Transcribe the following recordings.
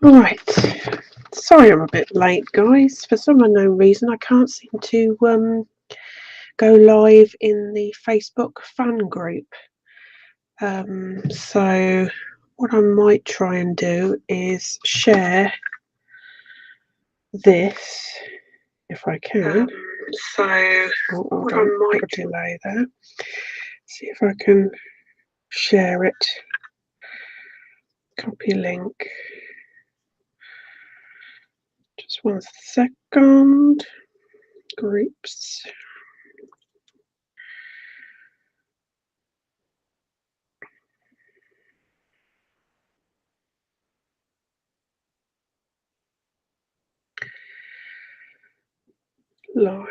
Right, sorry I'm a bit late, guys. For some unknown reason, I can't seem to go live in the Facebook fan group. So what I might try and do is share this if I can. What I might delay there. See if I can share it. Copy link. Just 1 second. Groups. Live.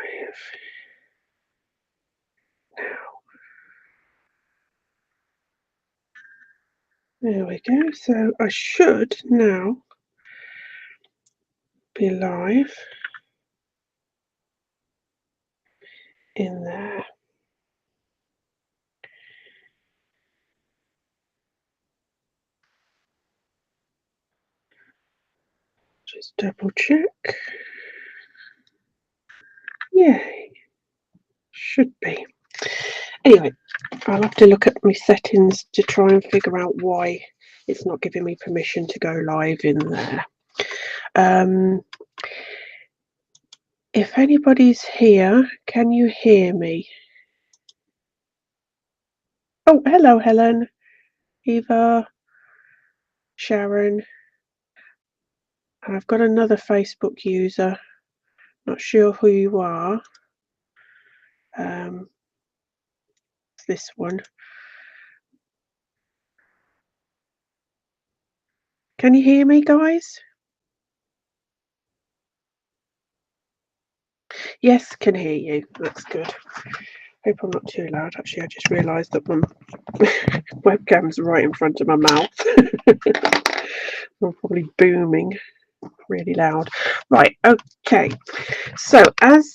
There we go. So I should now be live in there. Just double check. Yay. Should be. Anyway, I'll have to look at my settings to try and figure out why it's not giving me permission to go live in there. If anybody's here, can you hear me? Oh, hello, Helen, Eva, Sharon. And I've got another Facebook user. Not sure who you are. This one. Can you hear me, guys? Yes, can hear you. That's good. Hope I'm not too loud. Actually, I just realised that my webcam's right in front of my mouth. I'm probably booming really loud. Right, okay. So as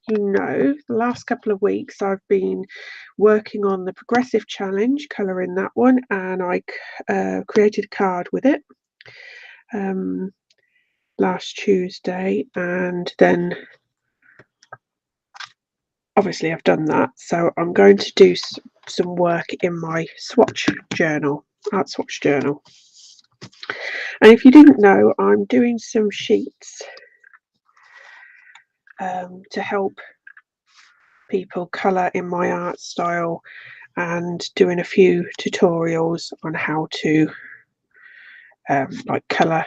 you know, the last couple of weeks I've been working on the progressive challenge, colouring that one, and I created a card with it last Tuesday, and then obviously I've done that, so I'm going to do some work in my swatch journal, Art Swatch Journal. And if you didn't know, I'm doing some sheets to help people colour in my art style, and doing a few tutorials on how to like colour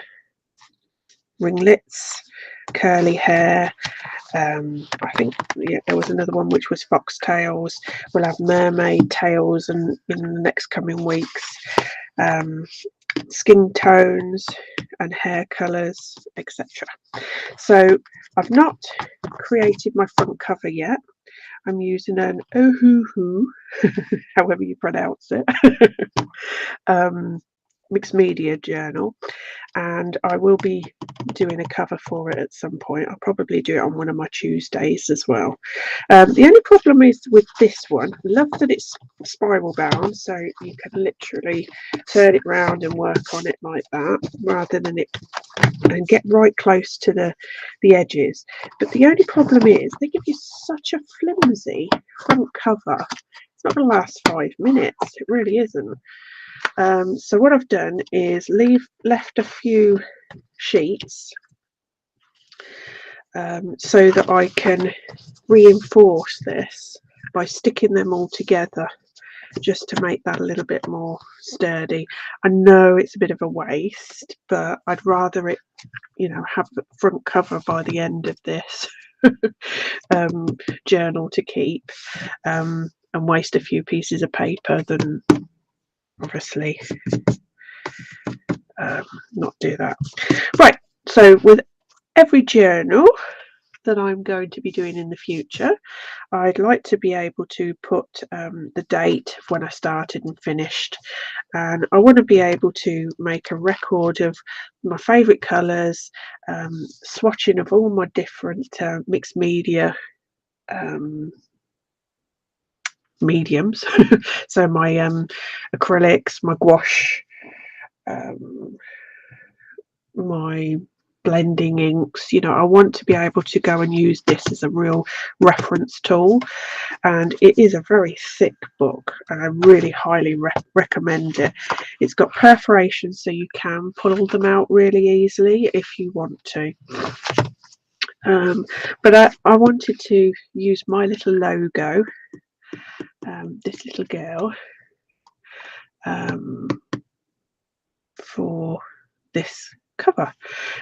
ringlets, curly hair. I think there was another one which was foxtails. We'll have mermaid tails, and in the next coming weeks, skin tones and hair colours, etc. So I've not created my front cover yet. I'm using an Ohuhu, however you pronounce it, mixed media journal, and I will be doing a cover for it at some point. I'll probably do it on one of my Tuesdays as well. The only problem is with this one, I love that it's spiral bound, so you can literally turn it round and work on it like that, rather than it and get right close to the edges. But the only problem is they give you such a flimsy front cover. It's not going to last 5 minutes. It really isn't. So what I've done is left a few sheets so that I can reinforce this by sticking them all together, just to make that a little bit more sturdy. I know it's a bit of a waste, but I'd rather it, have the front cover by the end of this journal to keep, and waste a few pieces of paper than obviously not do that. Right, so with every journal that I'm going to be doing in the future, I'd like to be able to put the date of when I started and finished, and I want to be able to make a record of my favourite colours, swatching of all my different mixed media mediums. So my acrylics, my gouache, my blending inks. You know, I want to be able to go and use this as a real reference tool, and it is a very thick book, and I really highly recommend it. It's got perforations so you can pull them out really easily if you want to. But I wanted to use my little logo, this little girl, for this cover.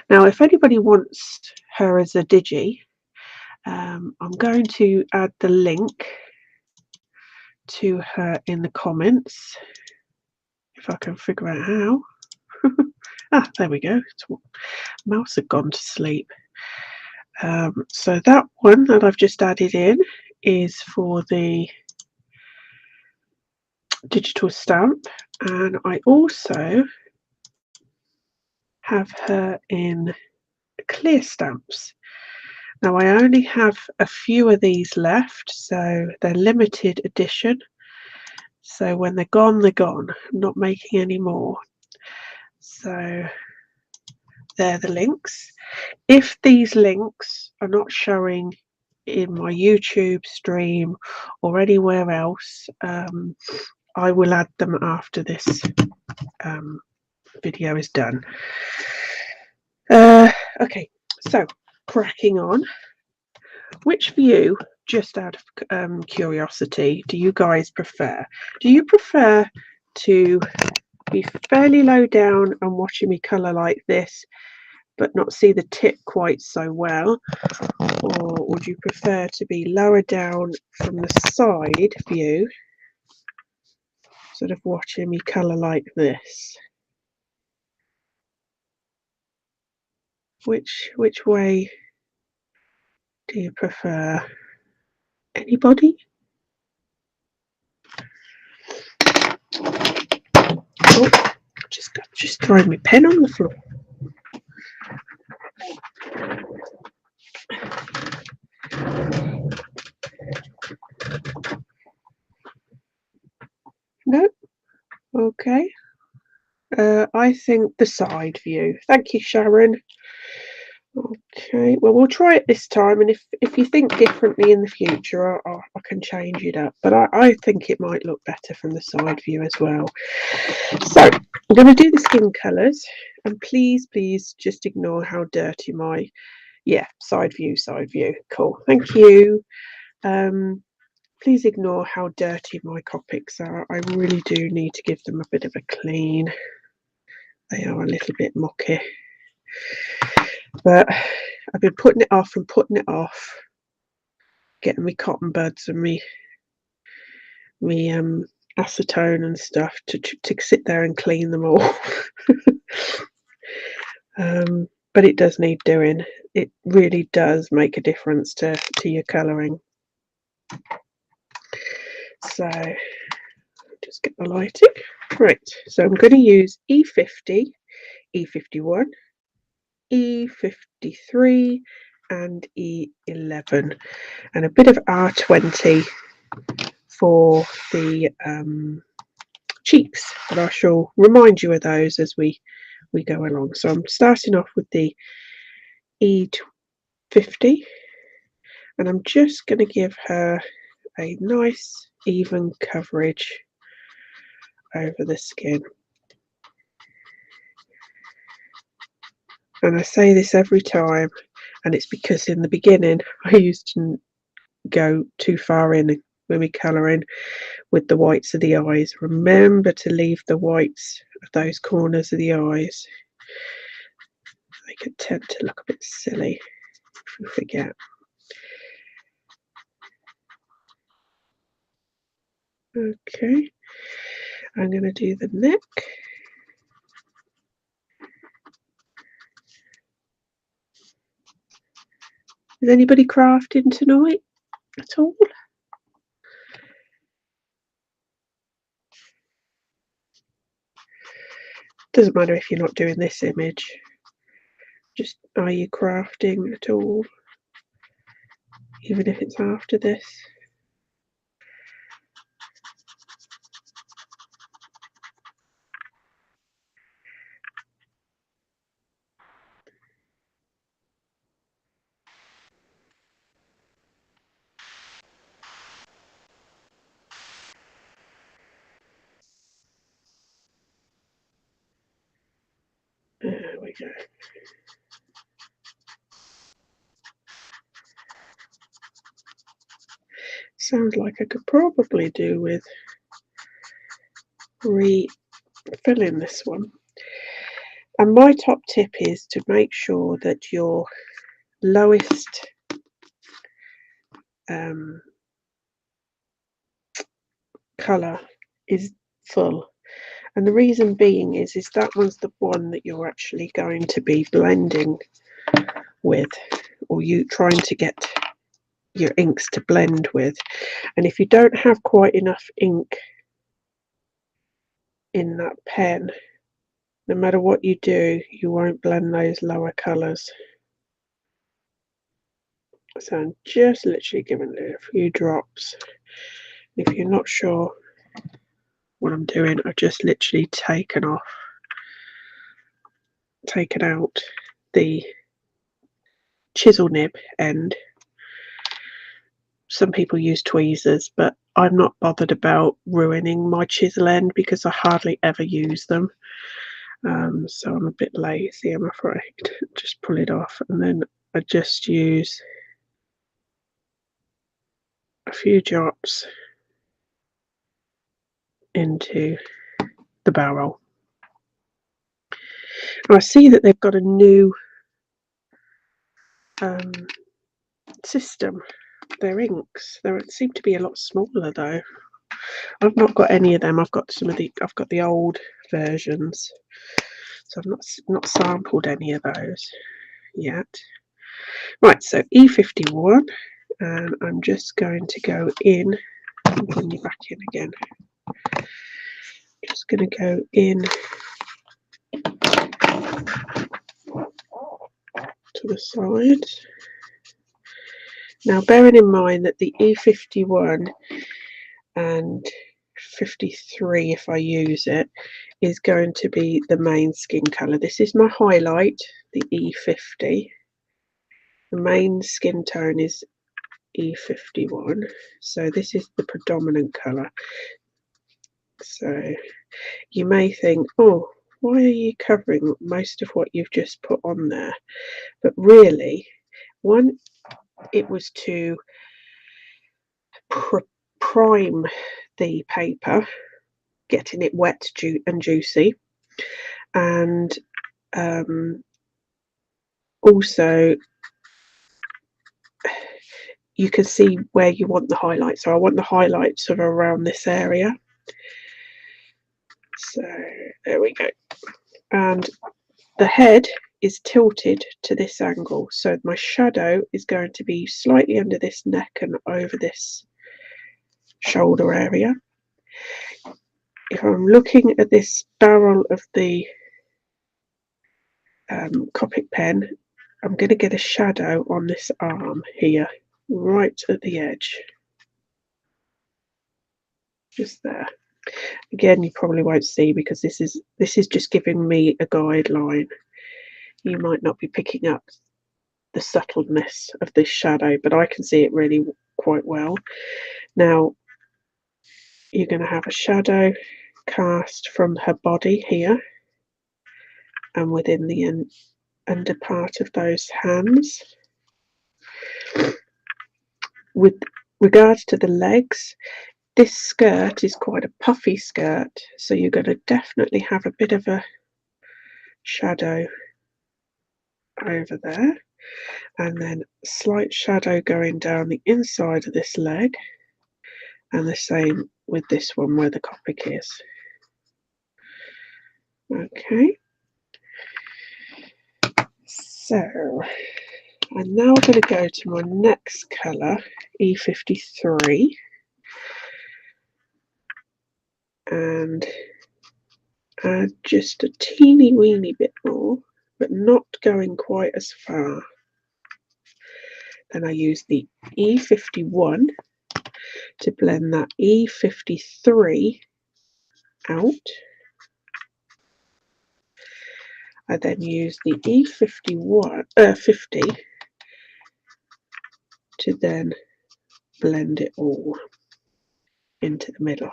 Now, if anybody wants her as a digi, I'm going to add the link to her in the comments, if I can figure out how. Ah, there we go. Mouse had gone to sleep. So that one that I've just added in is for the digital stamp, and I also have her in clear stamps. Now I only have a few of these left, so they're limited edition, so when they're gone, they're gone. I'm not making any more. So they're the links. If these links are not showing in my YouTube stream or anywhere else, I will add them after this video is done. Okay, so cracking on. Which view, just out of curiosity, do you guys prefer? Do you prefer to be fairly low down and watching me colour like this, but not see the tip quite so well? Or would you prefer to be lower down from the side view, sort of watching me colour like this? Which way do you prefer? Anybody? Oh, just throwing my pen on the floor. No? Okay. I think the side view. Thank you, Sharon. Okay, well, we'll try it this time, and if you think differently in the future, I can change it up. But I think it might look better from the side view as well. So I'm going to do the skin colours, and please just ignore how dirty my, yeah, side view. Cool, thank you. Please ignore how dirty my Copics are. I really do need to give them a bit of a clean. They are a little bit mucky, but I've been putting it off, getting me cotton buds and me acetone and stuff to sit there and clean them all. But it does need doing. It really does make a difference to your colouring. So just get the lighting right. So I'm going to use E50, E51, E53 and E11, and a bit of R20 for the cheeks, but I shall remind you of those as we go along. So I'm starting off with the E50, and I'm just going to give her a nice even coverage over the skin. And I say this every time, and it's because in the beginning I used to go too far in when we colouring with the whites of the eyes. Remember to leave the whites of those corners of the eyes. They could tend to look a bit silly if we forget. Okay, I'm going to do the neck. Is anybody crafting tonight at all? Doesn't matter if you're not doing this image. Just, are you crafting at all? Even if it's after this. There we go. Sounds like I could probably do with refilling this one. And my top tip is to make sure that your lowest colour is full. And the reason being is that one's the one that you're actually going to be blending with, or you trying to get your inks to blend with. And if you don't have quite enough ink in that pen, no matter what you do, you won't blend those lower colours. So I'm just literally giving it a few drops. If you're not sure what I'm doing, I've just literally taken out the chisel nib end. Some people use tweezers, but I'm not bothered about ruining my chisel end because I hardly ever use them. So I'm a bit lazy, I'm afraid. Just pull it off, and then I just use a few drops into the barrel. And I see that they've got a new system. Their inks, they seem to be a lot smaller though. I've not got any of them. I've got the old versions, so I've not sampled any of those yet. Right, so E51, and I'm just going to go in. I'll bring you back in again. Just going to go in to the side. Now, bearing in mind that the E51 and 53, if I use it, is going to be the main skin colour. This is my highlight, the E50. The main skin tone is E51, so this is the predominant colour. So you may think, oh, why are you covering most of what you've just put on there? But really, one, it was to prime the paper, getting it wet and juicy, and also you can see where you want the highlights. So I want the highlights sort of around this area. So there we go. And the head is tilted to this angle, so my shadow is going to be slightly under this neck and over this shoulder area. If I'm looking at this barrel of the Copic pen, I'm going to get a shadow on this arm here, right at the edge, just there. Again, you probably won't see because this is just giving me a guideline. You might not be picking up the subtleness of this shadow, but I can see it really quite well. Now you're going to have a shadow cast from her body here and within the under part of those hands. With regards to the legs, this skirt is quite a puffy skirt, so you're going to definitely have a bit of a shadow over there, and then slight shadow going down the inside of this leg, and the same with this one where the Copic is. Okay, so I'm now going to go to my next colour, E53, and add just a teeny weeny bit more, but not going quite as far. Then I use the E51 to blend that E53 out. I then use the E50 to then blend it all into the middle.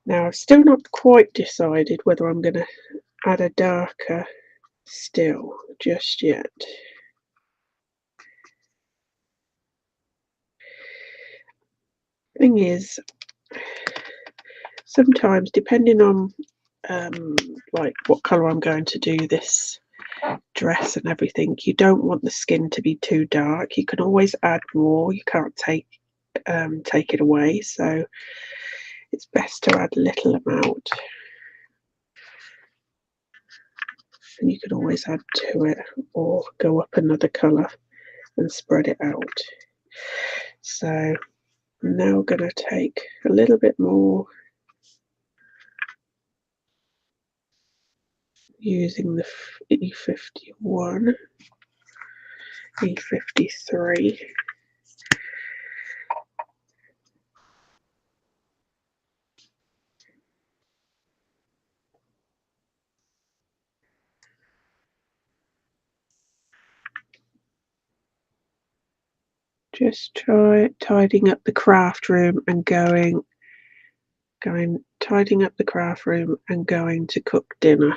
Now I've still not quite decided whether I'm going to add a darker still just yet. Thing is, sometimes depending on like what colour I'm going to do this dress and everything, you don't want the skin to be too dark. You can always add more, you can't take it away, so it's best to add a little amount, and you can always add to it or go up another colour and spread it out. So I'm now going to take a little bit more using the E51, E53. Just try tidying up the craft room and tidying up the craft room and going to cook dinner.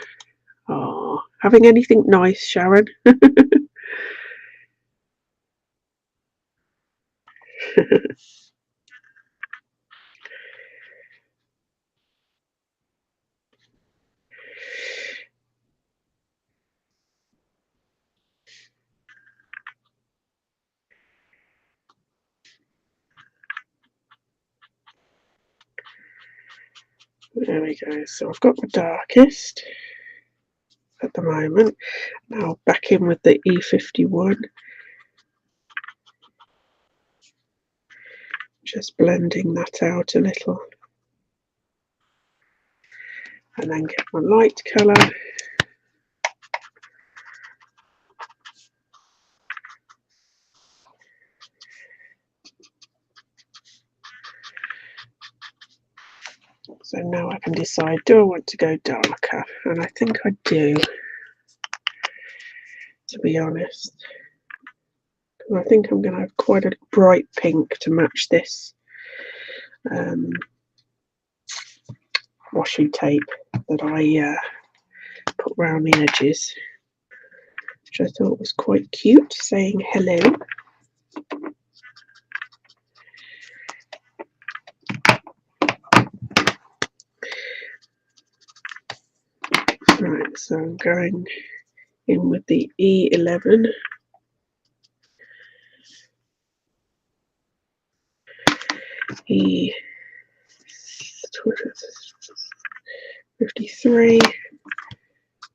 Oh, having anything nice, Sharon? There we go. So I've got the darkest at the moment. Now back in with the E51. Just blending that out a little. And then get my light colour. So now I can decide, do I want to go darker? And I think I do, to be honest. I think I'm going to have quite a bright pink to match this washi tape that I put around the edges, which I thought was quite cute, saying hello. Right, so I'm going in with the E11. E53,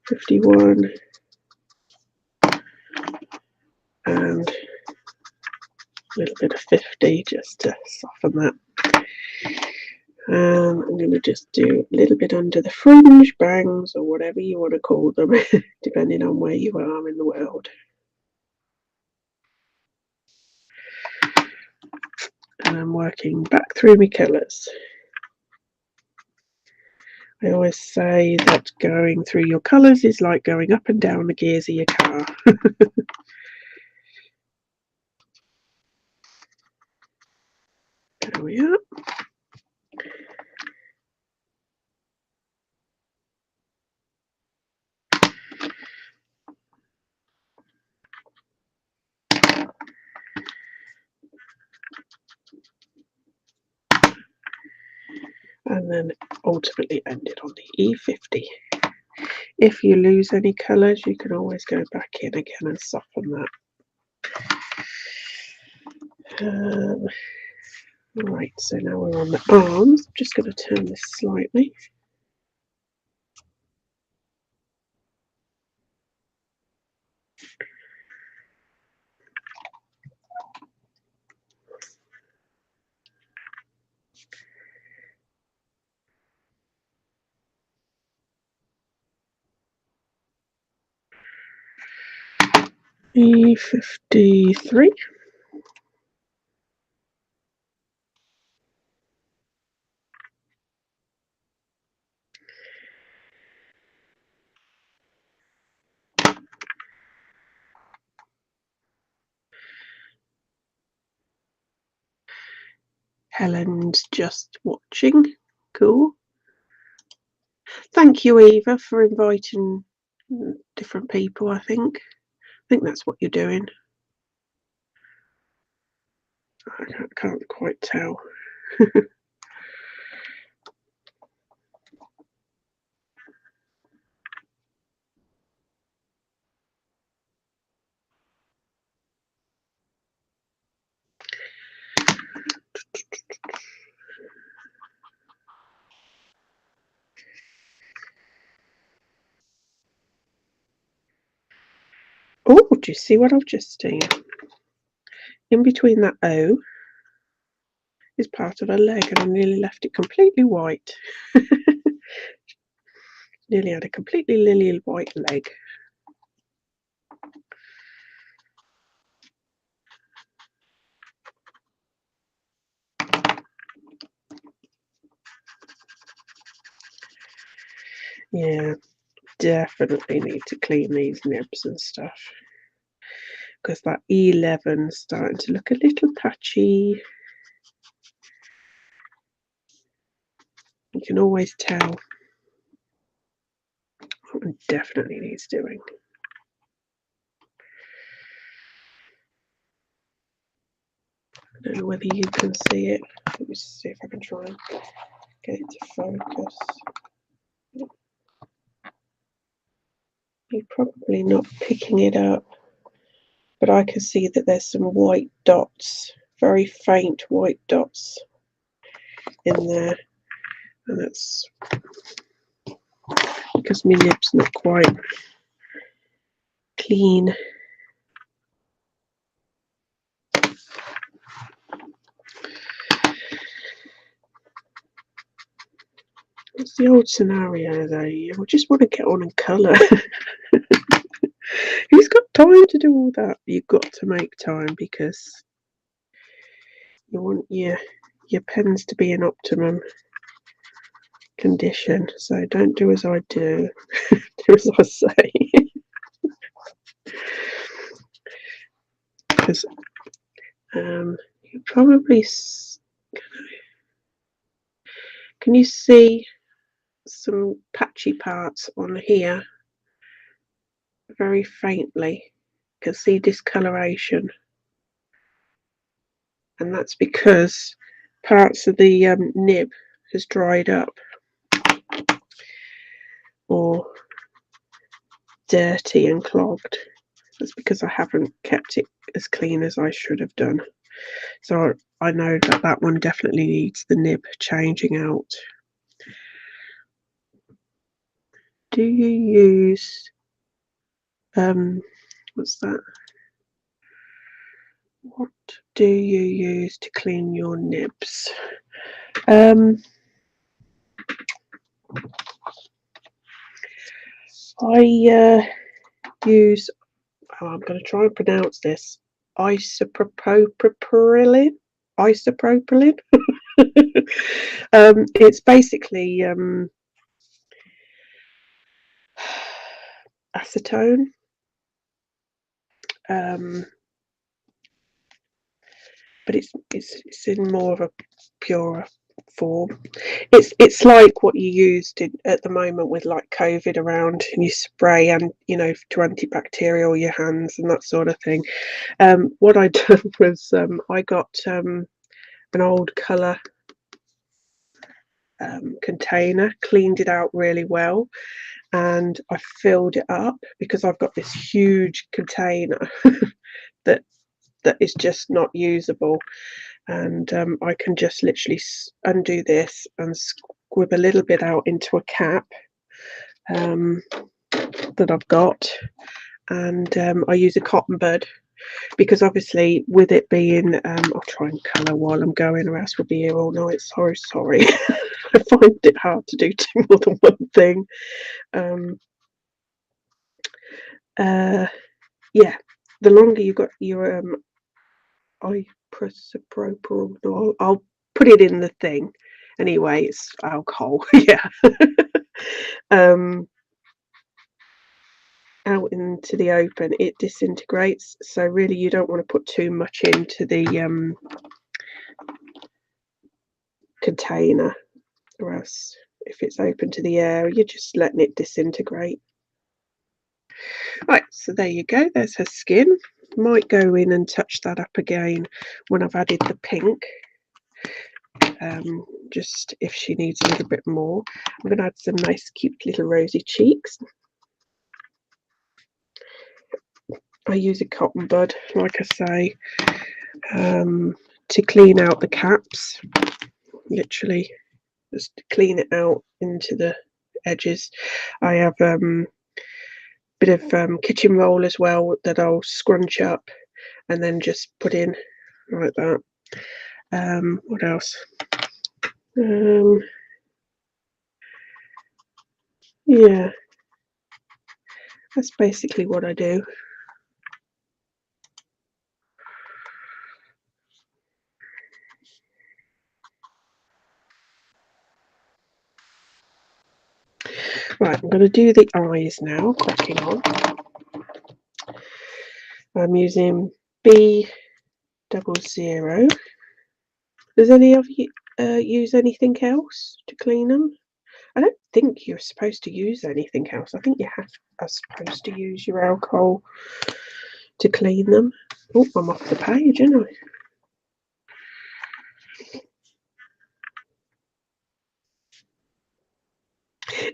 51, and a little bit of 50 just to soften that. I'm going to just do a little bit under the fringe, bangs, or whatever you want to call them, depending on where you are in the world. And I'm working back through my colours. I always say that going through your colours is like going up and down the gears of your car. There we are. And then ultimately ended on the E50. If you lose any colours, you can always go back in again and soften that. Right, so now we're on the arms. I'm just going to turn this slightly. E53. Helen's just watching. Cool. Thank you, Eva, for inviting different people. I think that's what you're doing. I can't quite tell. Oh, do you see what I've just seen? In between that O is part of her leg, and I nearly left it completely white. Nearly had a completely lily white leg. Yeah, definitely need to clean these nibs and stuff, because that E11 is starting to look a little patchy. You can always tell. That one definitely needs doing. I don't know whether you can see it. Let me see if I can try and get it to focus. You're probably not picking it up, but I can see that there's some white dots, very faint white dots in there, and that's because my nib's not quite clean. It's the old scenario though, you just want to get on and colour. Who's got time to do all that? You've got to make time, because you want your pens to be in optimum condition. So don't do as I do, do as I say. Because you probably, can you see some patchy parts on here very faintly? You can see discoloration, and that's because parts of the nib has dried up or dirty and clogged. That's because I haven't kept it as clean as I should have done. So I know that that one definitely needs the nib changing out. Do you use what's that? What do you use to clean your nibs? I use, I'm going to try and pronounce this, isopropyl. It's basically acetone, but it's in more of a purer form. It's like what you used at the moment with like COVID around, and you spray, and to antibacterial your hands and that sort of thing. What I done was I got an old colour container, cleaned it out really well, and I filled it up, because I've got this huge container that is just not usable, and I can just literally undo this and squib a little bit out into a cap that I've got, and I use a cotton bud, because obviously with it being I'll try and colour while I'm going, or else we'll be here all night. Sorry. I find it hard to do more than one thing. Yeah, the longer you've got your isopropyl, I'll put it in the thing anyway, it's alcohol. Yeah. Out into the open, it disintegrates, so really you don't want to put too much into the container, or else if it's open to the air, you're just letting it disintegrate. Right, so there you go, there's her skin. Might go in and touch that up again when I've added the pink, just if she needs a little bit more. I'm going to add some nice cute little rosy cheeks. I use a cotton bud, like I say, to clean out the caps. Literally just clean it out into the edges. I have bit of kitchen roll as well that I'll scrunch up and then just put in like that. What else? Yeah, that's basically what I do. Right, I'm going to do the eyes now, cracking on. I'm using B00. Does any of you use anything else to clean them? I don't think you're supposed to use anything else. I think you are supposed to use your alcohol to clean them. Oh, I'm off the page, aren't I?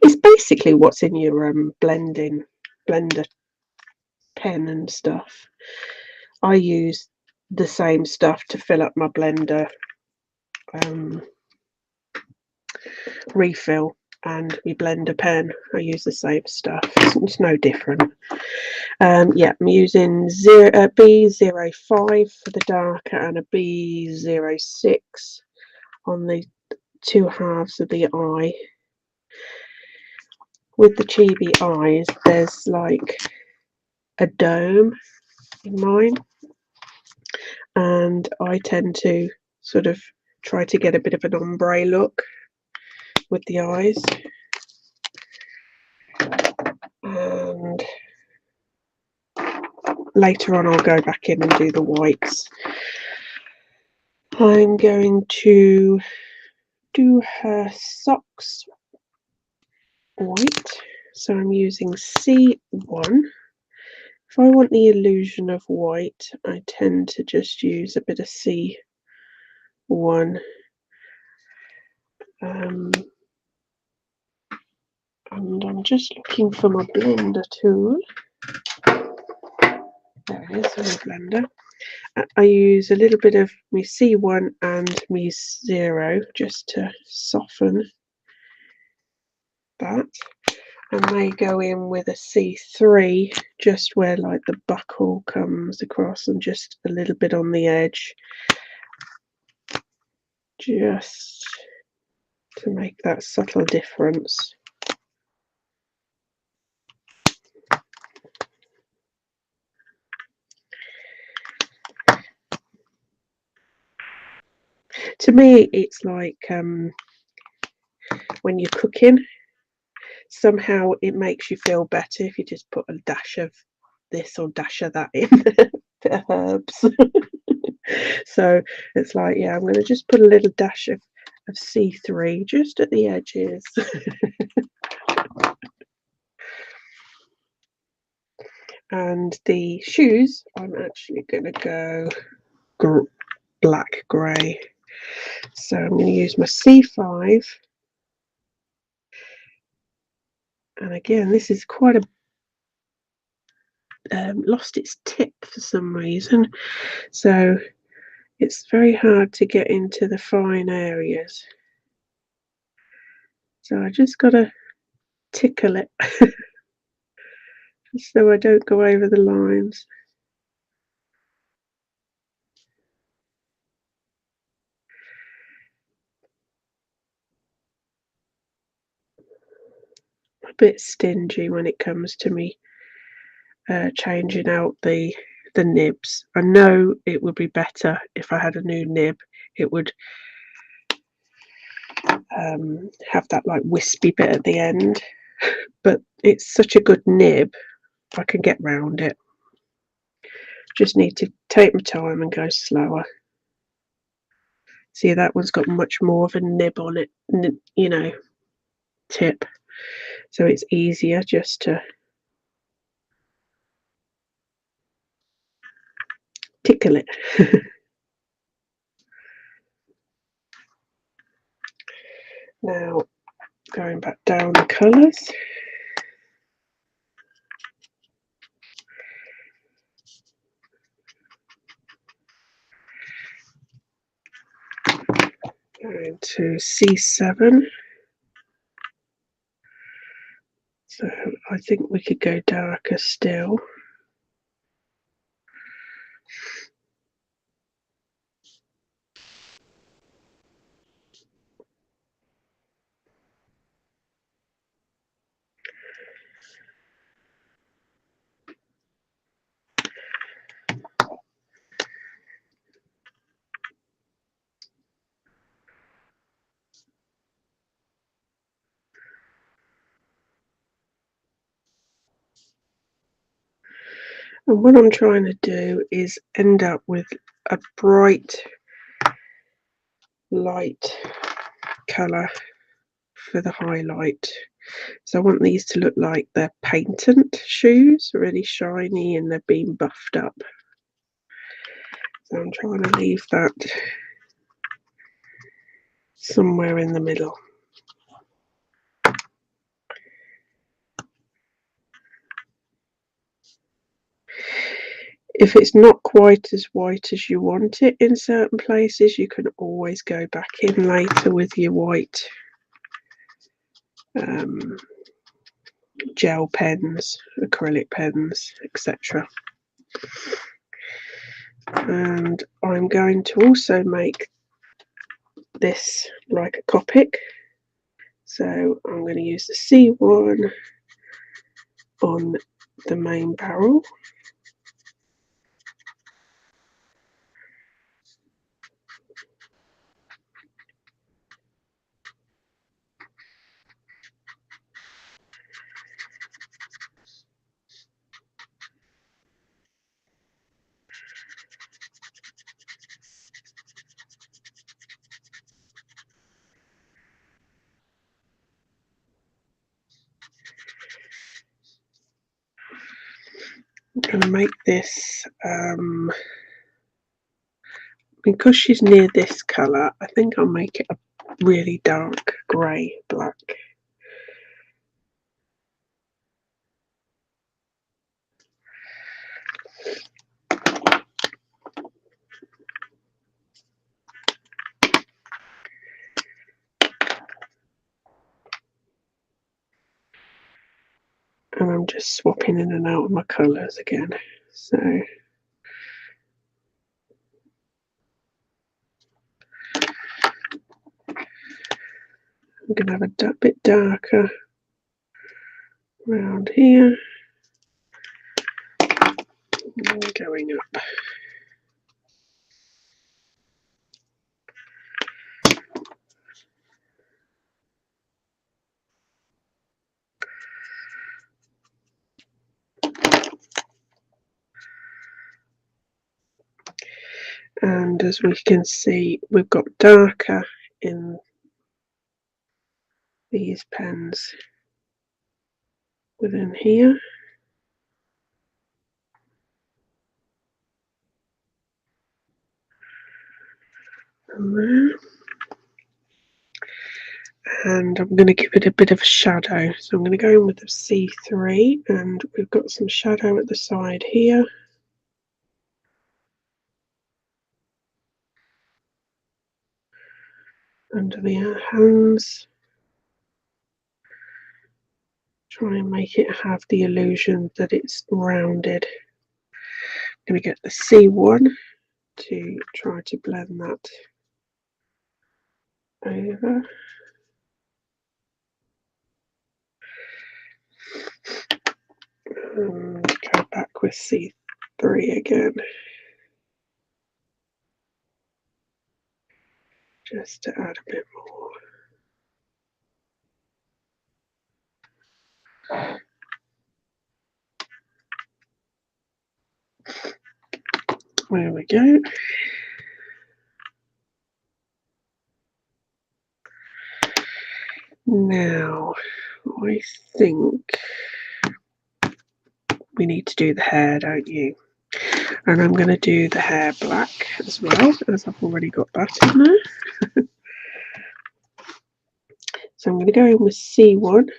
It's basically what's in your blender pen and stuff. I use the same stuff to fill up my blender refill, and my blender pen, I use the same stuff. It's no different. Yeah, I'm using B05 for the darker and a B06 on the two halves of the eye. With the chibi eyes, there's like a dome in mine, and I tend to sort of try to get a bit of an ombre look with the eyes. And later on I'll go back in and do the whites. I'm going to do her socks white, so I'm using C1. If I want the illusion of white, I tend to just use a bit of C1. And I'm just looking for my blender tool. There it is, my blender. I use a little bit of my C1 and my 0 just to soften that. I may go in with a C3 just where like the buckle comes across, and just a little bit on the edge, just to make that subtle difference. To me, it's like when you're cooking, somehow it makes you feel better if you just put a dash of this or dash of that in. Bit of herbs. So it's like, yeah, I'm going to just put a little dash of C3 just at the edges. And the shoes, I'm actually going to go black grey. So I'm going to use my C5. And again, this is quite a lost its tip for some reason, so it's very hard to get into the fine areas. So I just got to tickle it so I don't go over the lines. A bit stingy when it comes to me changing out the nibs. I know it would be better if I had a new nib. It would have that like wispy bit at the end, but it's such a good nib, I can get round it. Just need to take my time and go slower. See, that one's got much more of a nib on it, you know. tip, so it's easier just to tickle it. Now going back down the colours. Going to C7. So I think we could go darker still. And what I'm trying to do is end up with a bright light colour for the highlight. So I want these to look like they're patent shoes, really shiny, and they're being buffed up. So I'm trying to leave that somewhere in the middle. If it's not quite as white as you want it in certain places, you can always go back in later with your white gel pens, acrylic pens, etc. And I'm going to also make this like a Copic. So I'm going to use the C1 on the main barrel. I'm going to make this, because she's near this colour, I think I'll make it a really dark grey black. And I'm just swapping in and out of my colours again. So I'm going to have a bit darker around here and going up. And as we can see, we've got darker in these pens within here. And there. And I'm going to give it a bit of a shadow. So I'm going to go in with the C3, and we've got some shadow at the side here. Under the hands. Try and make it have the illusion that it's rounded. I'm going to get the C1 to try to blend that over. And go back with C3 again. Just to add a bit more. There we go. Now, I think we need to do the hair, don't you? And I'm going to do the hair black as well, as I've already got that in there. So I'm going to go in with C1.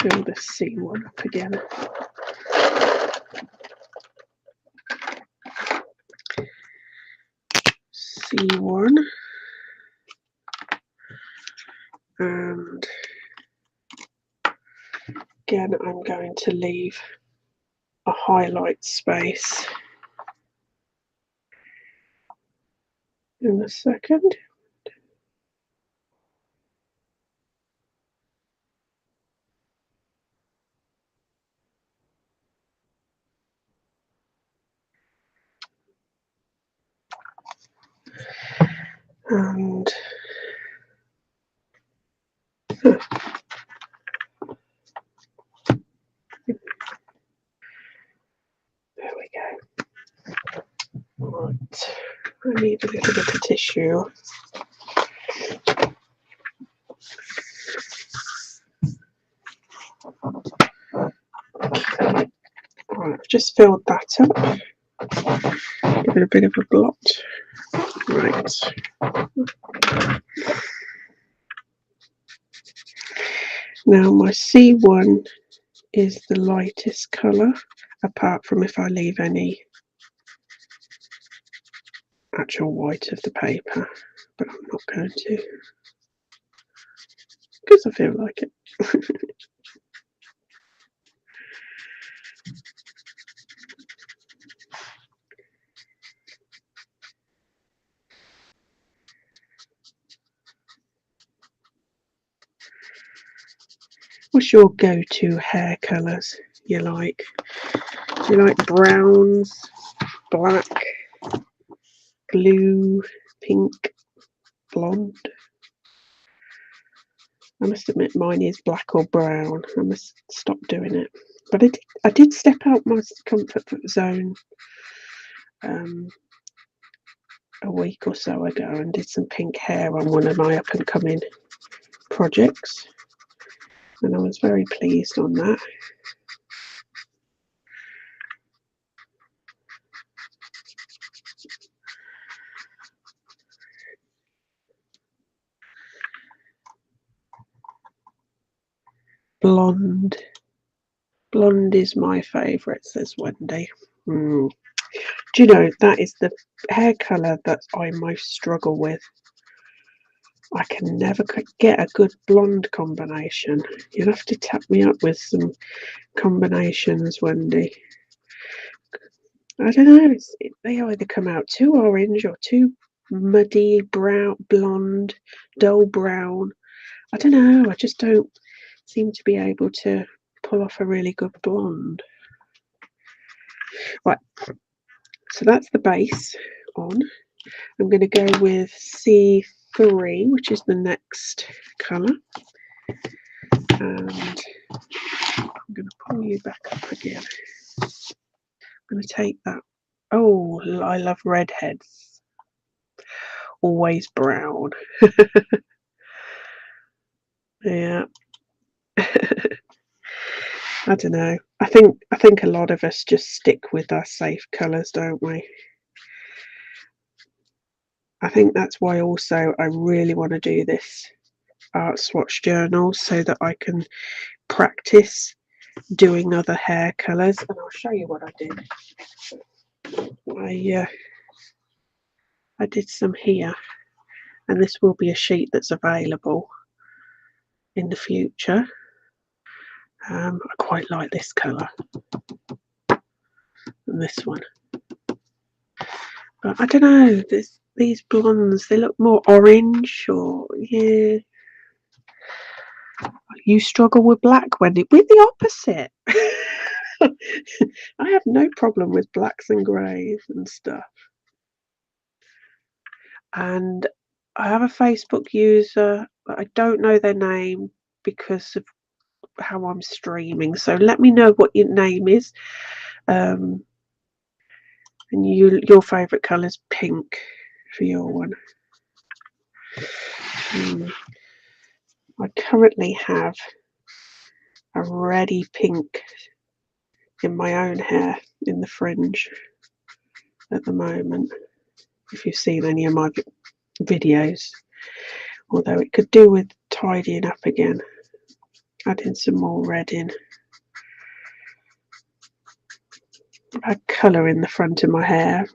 Fill the C1 up again. C1. And again, I'm going to leave a highlight space in a second. And there we go. Right, I need a little bit of tissue. Right, I've just filled that up. Give it a bit of a blot. Right. Now my C1 is the lightest colour, apart from if I leave any actual white of the paper, but I'm not going to, because I feel like it. What's your go-to hair colours you like? Do you like browns, black, blue, pink, blonde? I must admit mine is black or brown. I must stop doing it. But I did step out my comfort zone a week or so ago and did some pink hair on one of my up and coming projects, and I was very pleased on that. Blonde is my favourite, says Wendy. Do you know, that is the hair colour that I most struggle with. I can never get a good blonde combination. You'll have to tap me up with some combinations, Wendy. I don't know, they either come out too orange or too muddy, brown, blonde, dull brown. I don't know, I just don't seem to be able to pull off a really good blonde. Right, so that's the base on. I'm going to go with C3, which is the next colour. And I'm going to pull you back up again. I'm going to take that. Oh, I love redheads. Always brown. Yeah. I don't know. I think a lot of us just stick with our safe colours, don't we? I think that's why also I really want to do this Art Swatch Journal, so that I can practice doing other hair colours. And I'll show you what I did. I did some here, and this will be a sheet that's available in the future. I quite like this colour and this one, but I don't know, these blondes, they look more orange, or yeah. You struggle with black, Wendy. We're the opposite. I have no problem with blacks and greys and stuff. And I have a Facebook user, but I don't know their name because of how I'm streaming. So let me know what your name is. And your favourite colour is pink for your one. I currently have a reddy pink in my own hair in the fringe at the moment, if you've seen any of my videos, although it could do with tidying up again, adding some more red in. I've had colour in the front of my hair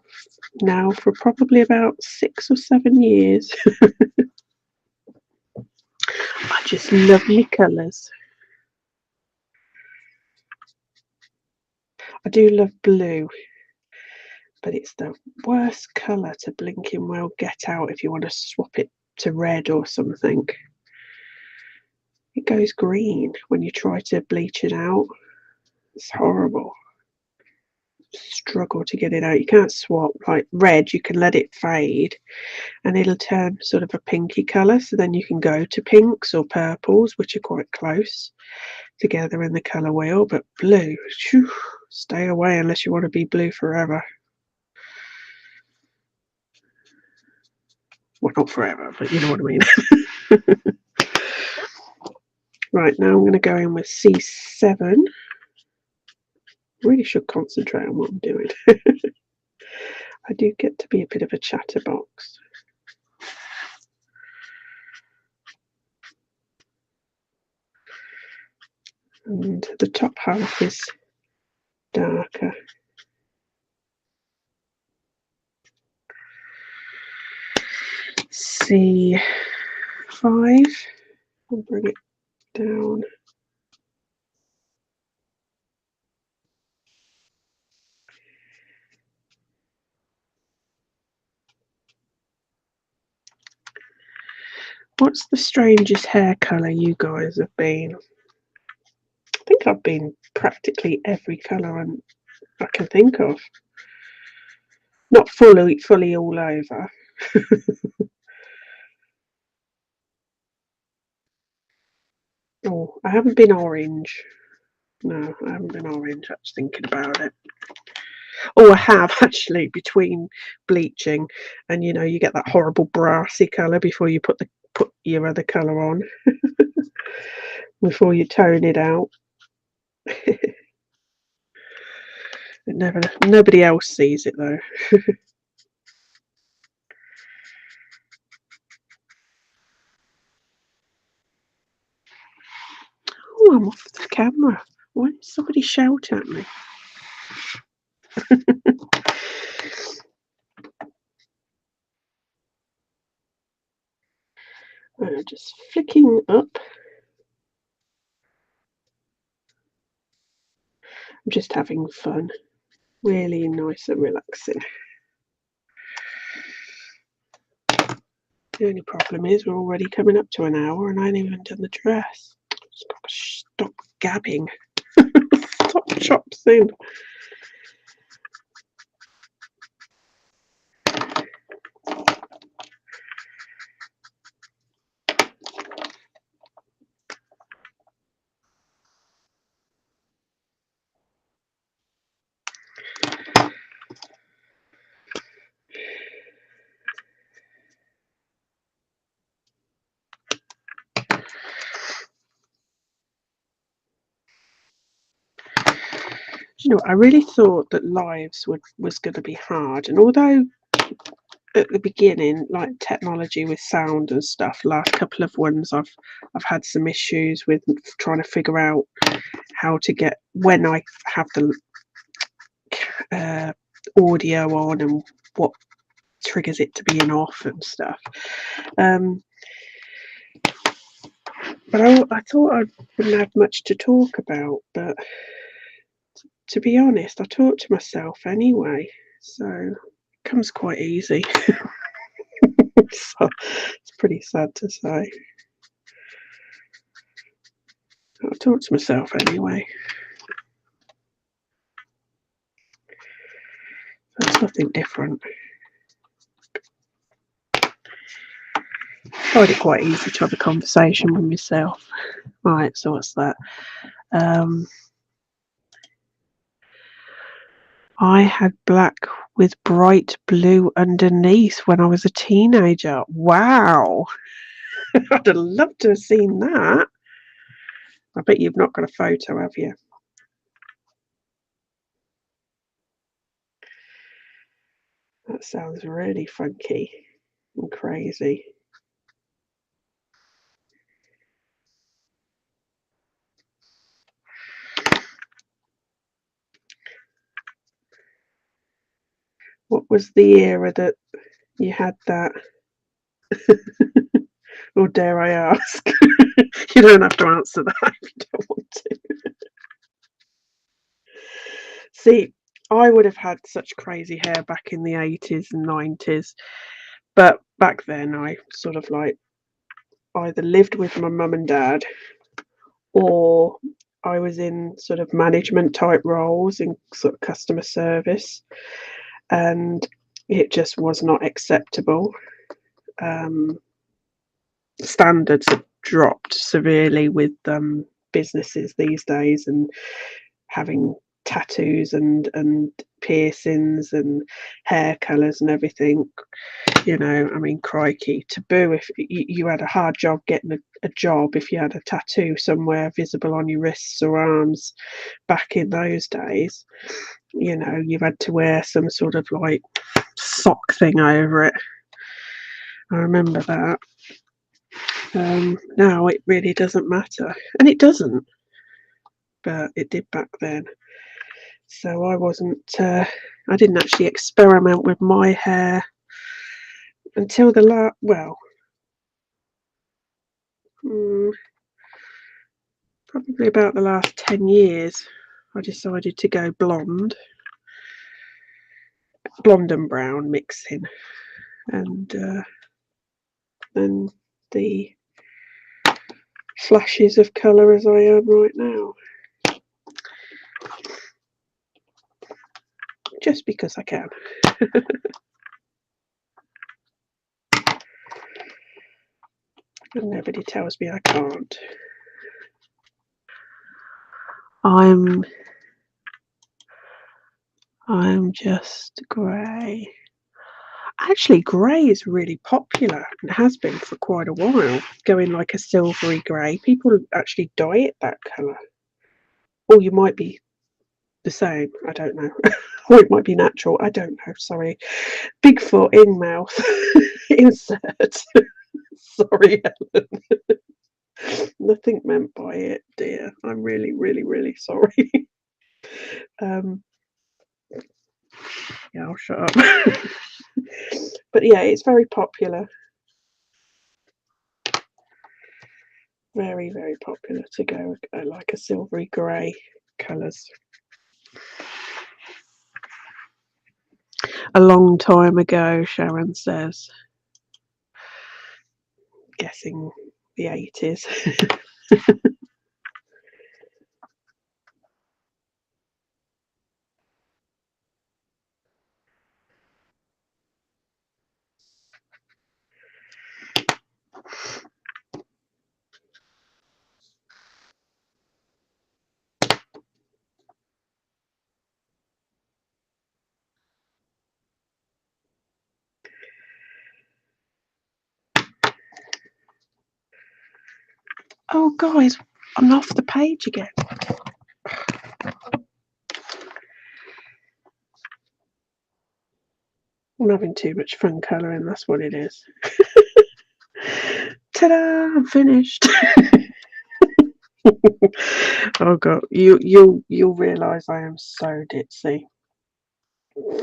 now for probably about 6 or 7 years. I just love my colours. I do love blue, but it's the worst colour to blinking well get out if you want to swap it to red or something. It goes green when you try to bleach it out. It's horrible. Struggle to get it out. You can't swap. Like red, you can let it fade and it'll turn sort of a pinky colour, so then you can go to pinks or purples, which are quite close together in the colour wheel. But blue, whew, stay away unless you want to be blue forever. Well, not forever, but you know what I mean. Right, now I'm going to go in with C7. Really should concentrate on what I'm doing. I do get to be a bit of a chatterbox. And the top half is darker. C5. I'll bring it down. What's the strangest hair colour you guys have been? I think I've been practically every colour I can think of. Not fully all over. Oh, I haven't been orange. No, I haven't been orange. I was thinking about it. Oh, I have actually, between bleaching and you get that horrible brassy colour before you put your other colour on. Before you tone it out. Nobody else sees it though. Oh, I'm off the camera. Why did somebody shout at me? Just flicking up. I'm just having fun. Really nice and relaxing. The only problem is we're already coming up to an hour and I ain't even done the dress. Just gotta stop gabbing. Stop chops in. I really thought that lives was going to be hard, and although at the beginning, like technology with sound and stuff, last couple of ones I've had some issues with trying to figure out how to get when I have the audio on and what triggers it to being off and stuff. But I thought I wouldn't have much to talk about, but to be honest, I talk to myself anyway, so it comes quite easy. So it's pretty sad to say. I talk to myself anyway. That's nothing different. I find it quite easy to have a conversation with myself. Right, so what's that? I had black with bright blue underneath when I was a teenager. Wow. I'd have loved to have seen that. I bet you've not got a photo, have you? That sounds really funky and crazy. What was the era that you had that? Or dare I ask? You don't have to answer that if you don't want to. See, I would have had such crazy hair back in the 80s and 90s, but back then I sort of like either lived with my mum and dad or I was in sort of management type roles in sort of customer service, and it just was not acceptable. Um, Standards have dropped severely with businesses these days, and having tattoos and piercings and hair colours and everything. You know, I mean, crikey, taboo. If you had a hard job getting a job, if you had a tattoo somewhere visible on your wrists or arms back in those days, you know, you had to wear some sort of like sock thing over it. I remember that. Now it really doesn't matter, and it doesn't, but it did back then. So I wasn't. I didn't actually experiment with my hair until mm, probably about the last 10 years. I decided to go blonde and brown mixing, and then the flashes of colour as I am right now, just because I can. And nobody tells me I can't. I'm I'm just grey. Actually, grey is really popular and has been for quite a while. Going like a silvery grey. People actually dye it that colour. Or you might be the same. I don't know. Or it might be natural. I don't know. Sorry. Bigfoot in mouth. Insert. Sorry, Helen. Nothing meant by it, dear. I'm really, really, really sorry. um, yeah, I'll shut up. But yeah, it's very popular. Very, very popular to go like a silvery grey colours. A long time ago, Sharon says, guessing the 80s. Oh, guys, I'm off the page again. I'm having too much fun colouring, that's what it is. Ta-da! I'm finished. Oh god, you'll realise I am so ditzy.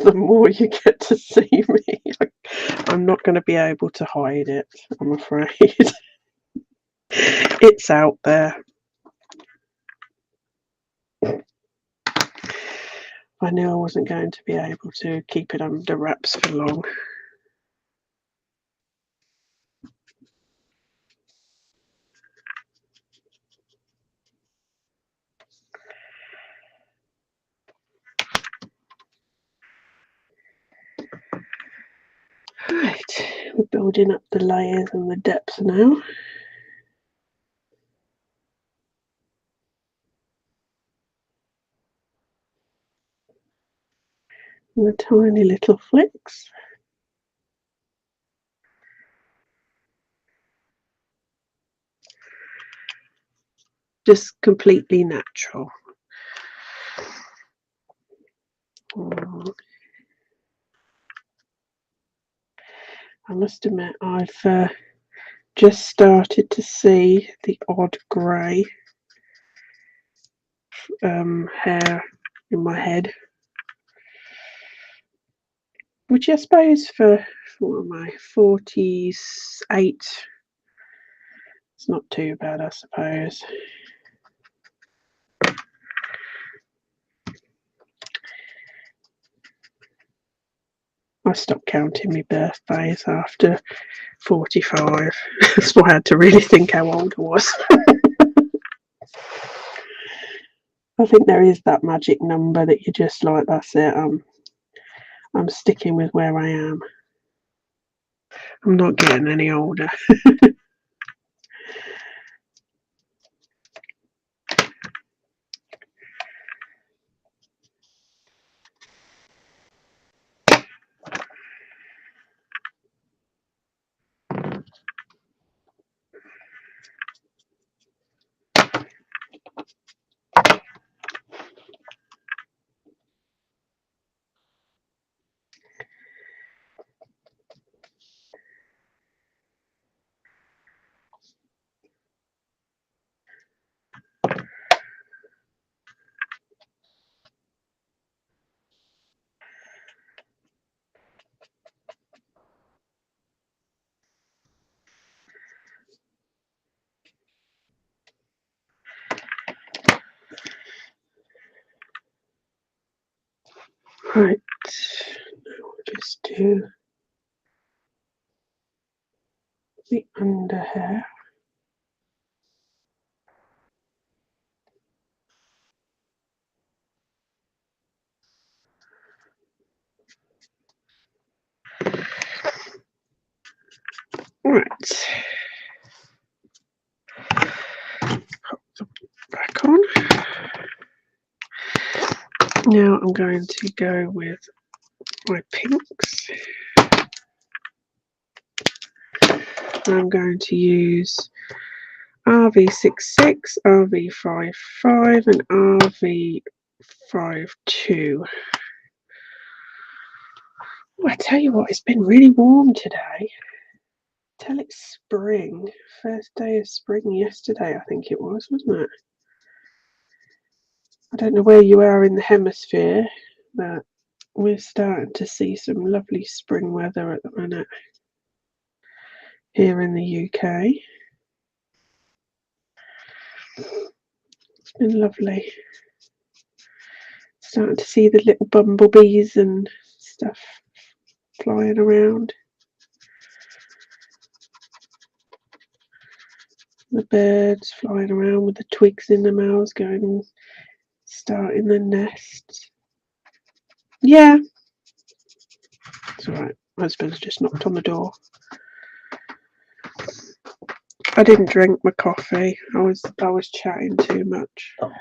The more you get to see me, I'm not going to be able to hide it, I'm afraid. It's out there. I knew I wasn't going to be able to keep it under wraps for long. Right, we're building up the layers and the depth now. And the tiny little flicks. just completely natural. I must admit, I've just started to see the odd grey hair in my head, which I suppose for what am I, 48, it's not too bad, I suppose. I stopped counting my birthdays after 45. So I had to really think how old I was. I think there is that magic number that you just like, that's it. I'm sticking with where I am. I'm not getting any older. Right, now we'll just do the under hair. Right, pop them back on. Now I'm going to go with my pinks. I'm going to use RV66, RV55 and RV52. I tell you what, it's been really warm today. Till it's spring. First day of spring yesterday, I think it was, wasn't it? I don't know where you are in the hemisphere, but we're starting to see some lovely spring weather at the minute here in the UK. It's been lovely. Starting to see the little bumblebees and stuff flying around. The birds flying around with the twigs in their mouths going and starting their nests. Yeah. It's alright. My husband's just knocked on the door. I didn't drink my coffee. I was chatting too much. Oh.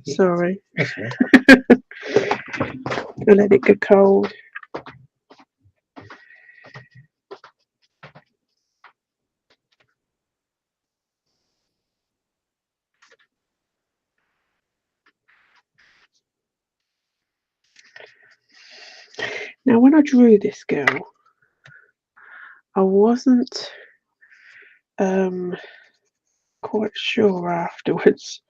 Sorry. That's right. I let it go cold. Now, when I drew this girl, I wasn't quite sure afterwards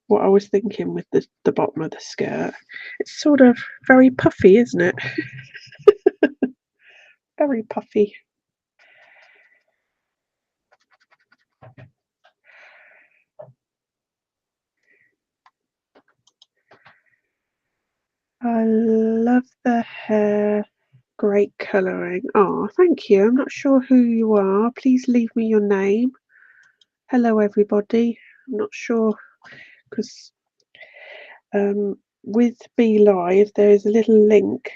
what I was thinking with the bottom of the skirt. It's sort of very puffy, isn't it? Very puffy. I love the hair. Great colouring. Oh, thank you. I'm not sure who you are. Please leave me your name. Hello, everybody. I'm not sure because with Be Live, there is a little link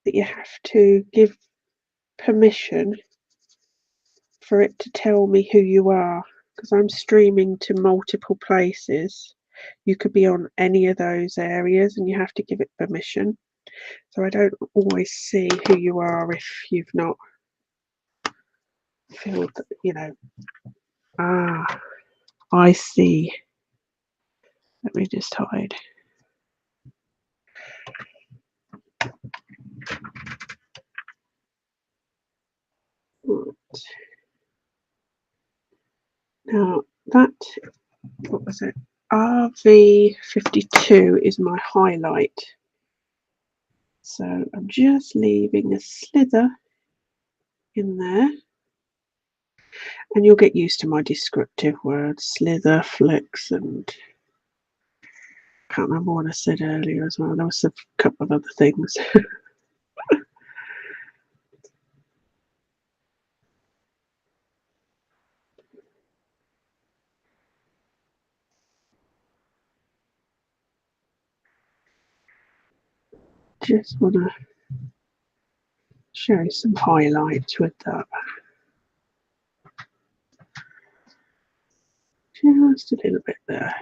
that you have to give permission for it to tell me who you are, because I'm streaming to multiple places. You could be on any of those areas and you have to give it permission. So I don't always see who you are if you've not filled, you know. I see. Let me just hide. Now that, what was it? RV52 is my highlight. So I'm just leaving a slither in there. And you'll get used to my descriptive words, slither, flicks, and I can't remember what I said earlier as well. There was a couple of other things. Just want to show you some highlights with that. Just a little bit there.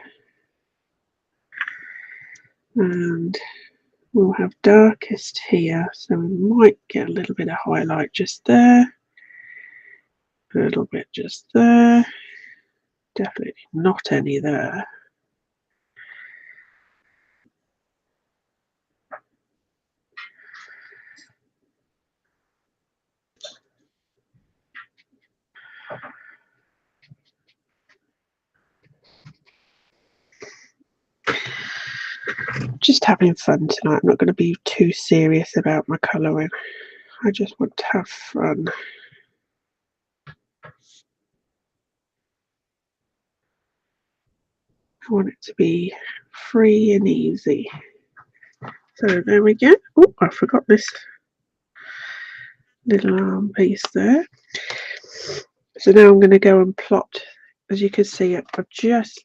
And we'll have darkest here, so we might get a little bit of highlight just there. A little bit just there. Definitely not any there. Just having fun tonight. I'm not going to be too serious about my colouring. I just want to have fun. I want it to be free and easy. So there we go. Oh, I forgot this little arm piece there. So now I'm going to go and plot. As you can see, I've just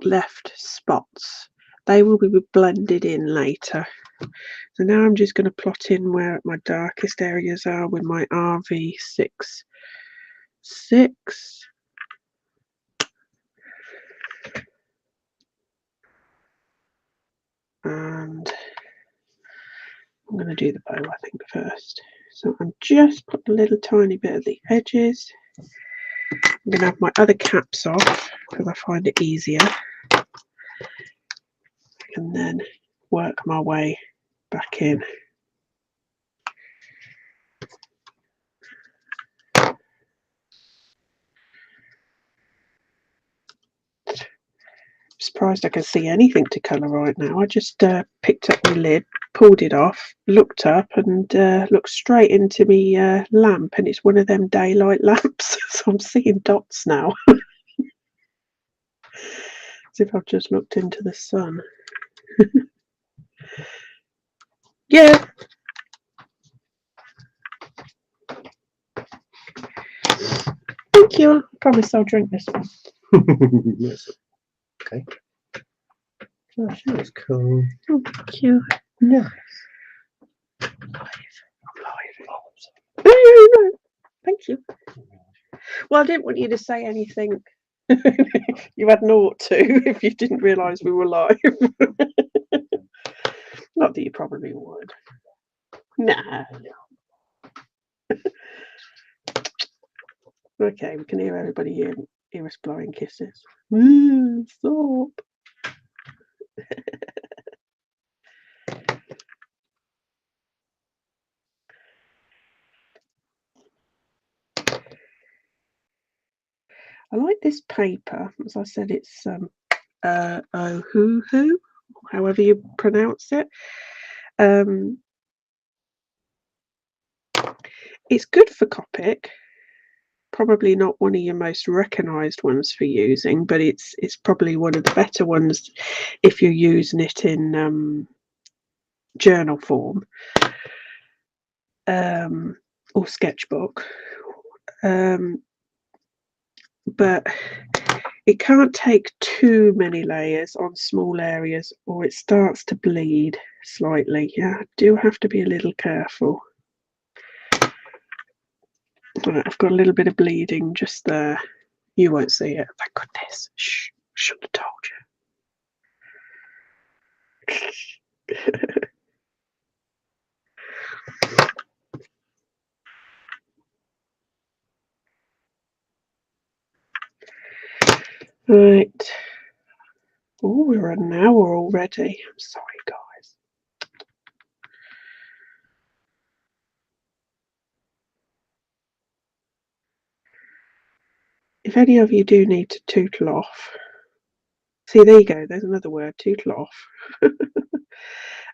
left spots. They will be blended in later. So now I'm just going to plot in where my darkest areas are with my RV66. And I'm going to do the bow, I think, first. So I'm just putting a little tiny bit of the edges. I'm going to have my other caps off because I find it easier. And then work my way back in. Surprised I can see anything to colour right now. I just picked up my lid, pulled it off, looked up and looked straight into my lamp, and it's one of them daylight lamps. So I'm seeing dots now. As if I've just looked into the sun. Yeah. Thank you. I promise I'll drink this one. Yes. Okay. Oh, That's cool. thank you. Nice. I'm live. No. Thank you. Well, I didn't want you to say anything. You had naught to if you didn't realise we were live. Not that you probably would. Nah. Okay, we can hear everybody hear us blowing kisses. Stop. I like this paper. As I said, it's Ohuhu, however you pronounce it. It's good for Copic. Probably not one of your most recognised ones for using, but it's probably one of the better ones if you're using it in journal form or sketchbook. But it can't take too many layers on small areas or it starts to bleed slightly. Yeah, I do have to be a little careful. I've got a little bit of bleeding just there. You won't see it. Thank goodness. Shh, should have told you. Right. Oh, we're an hour already. I'm sorry, guys. If any of you do need to tootle off, see, there you go. There's another word, tootle off.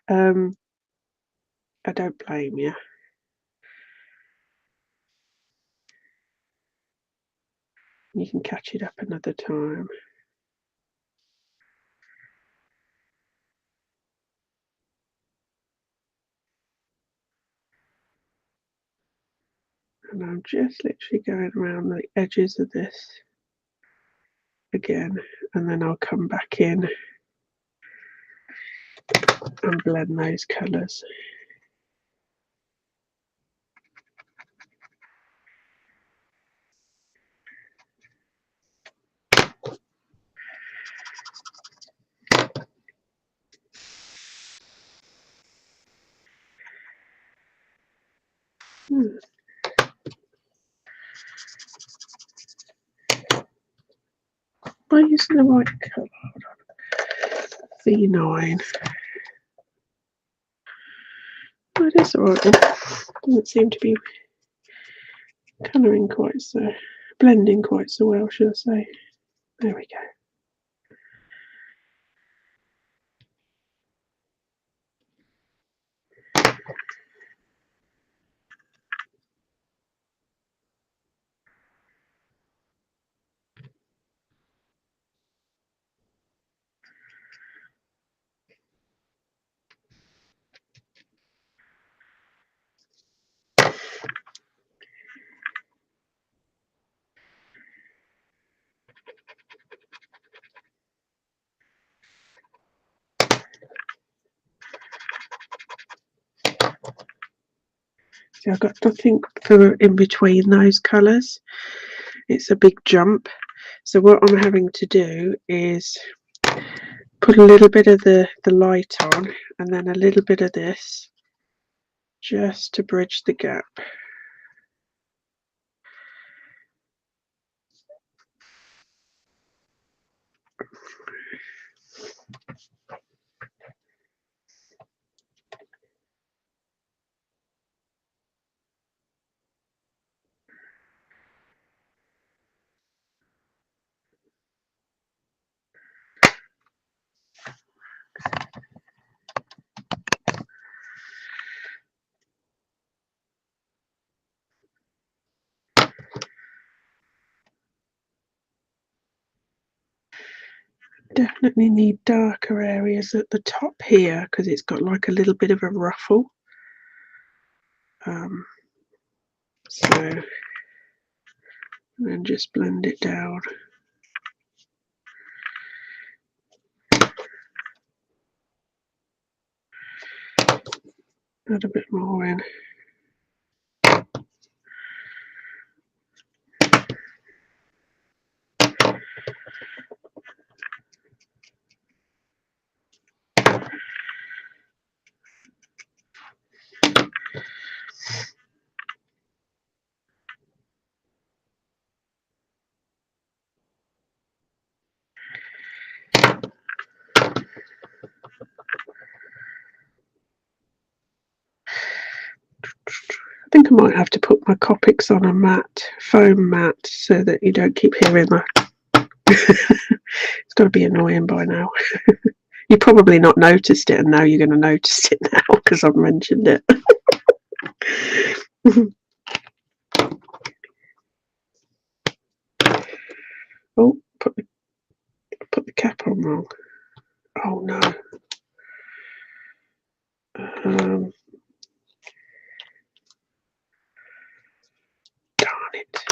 I don't blame you. You can catch it up another time. And I'm just literally going around the edges of this again, and then I'll come back in and blend those colours. Am I using the right colour? V9. Oh, it is the right one. Doesn't seem to be colouring quite so, blending quite so well, should I say. There we go. See, I've got nothing for in between those colours. It's a big jump. So what I'm having to do is put a little bit of the light on and then a little bit of this just to bridge the gap. Definitely need darker areas at the top here because it's got like a little bit of a ruffle. So then just blend it down. Add a bit more in. I think I might have to put my Copics on a mat, foam mat, so that you don't keep hearing that. It's got to be annoying by now. You probably not noticed it, and now you're going to notice it now because I've mentioned it. Oh, put the cap on wrong. Oh no. Darn it.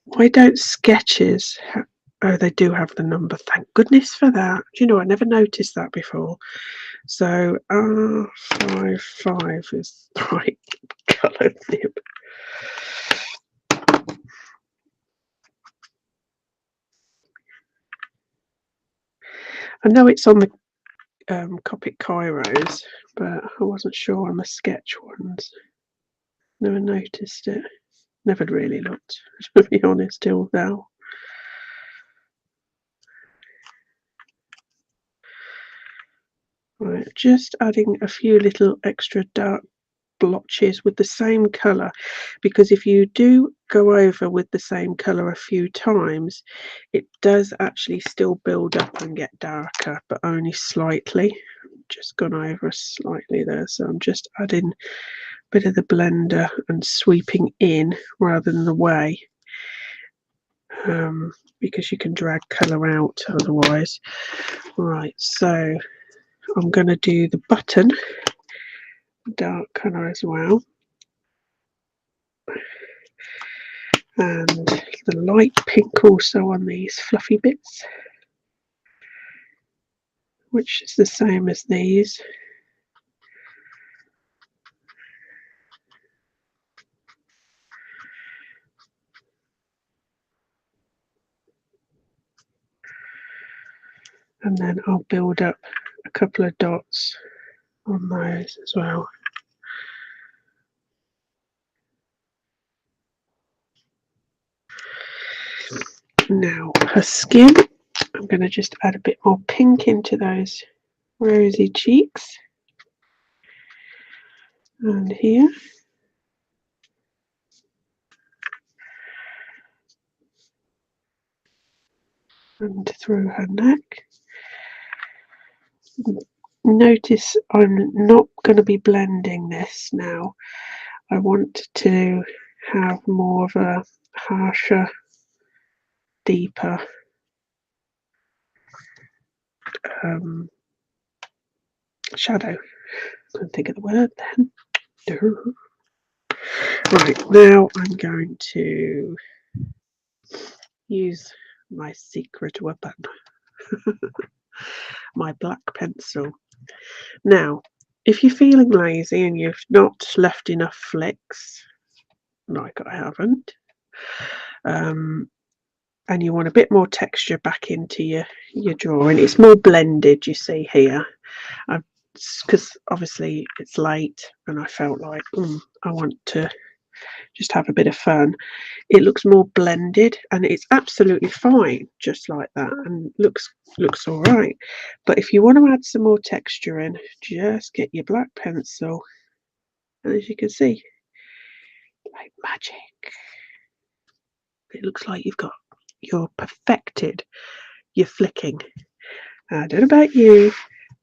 Why don't sketches oh, they do have the number. Thank goodness for that. Do you know, I never noticed that before. So R55 is the right colour nib. I know it's on the Copic Kairos, but I wasn't sure on the sketch ones. Never noticed it. Never really looked, to be honest, till now. Right, just adding a few little extra dark blotches with the same colour, because if you do go over with the same colour a few times, it does actually still build up and get darker, but only slightly. Just gone over slightly there, so I'm just adding a bit of the blender and sweeping in rather than away, because you can drag colour out otherwise. Right, so I'm going to do the button dark colour as well, and the light pink also on these fluffy bits, which is the same as these. And then I'll build up a couple of dots on those as well. Now her skin, I'm going to just add a bit more pink into those rosy cheeks, and here, and through her neck. Notice I'm not going to be blending this now. I want to have more of a harsher, deeper shadow. Couldn't think of the word then. Right, now I'm going to use my secret weapon, my black pencil. Now, if you're feeling lazy and you've not left enough flicks, like I haven't, and you want a bit more texture back into your drawing, it's more blended, you see here. Because obviously it's late and I felt like I want to just have a bit of fun. It looks more blended, and it's absolutely fine just like that, and looks all right. But if you want to add some more texture in, just get your black pencil, and as you can see, like magic, it looks like you're perfected your flicking. I don't know about you,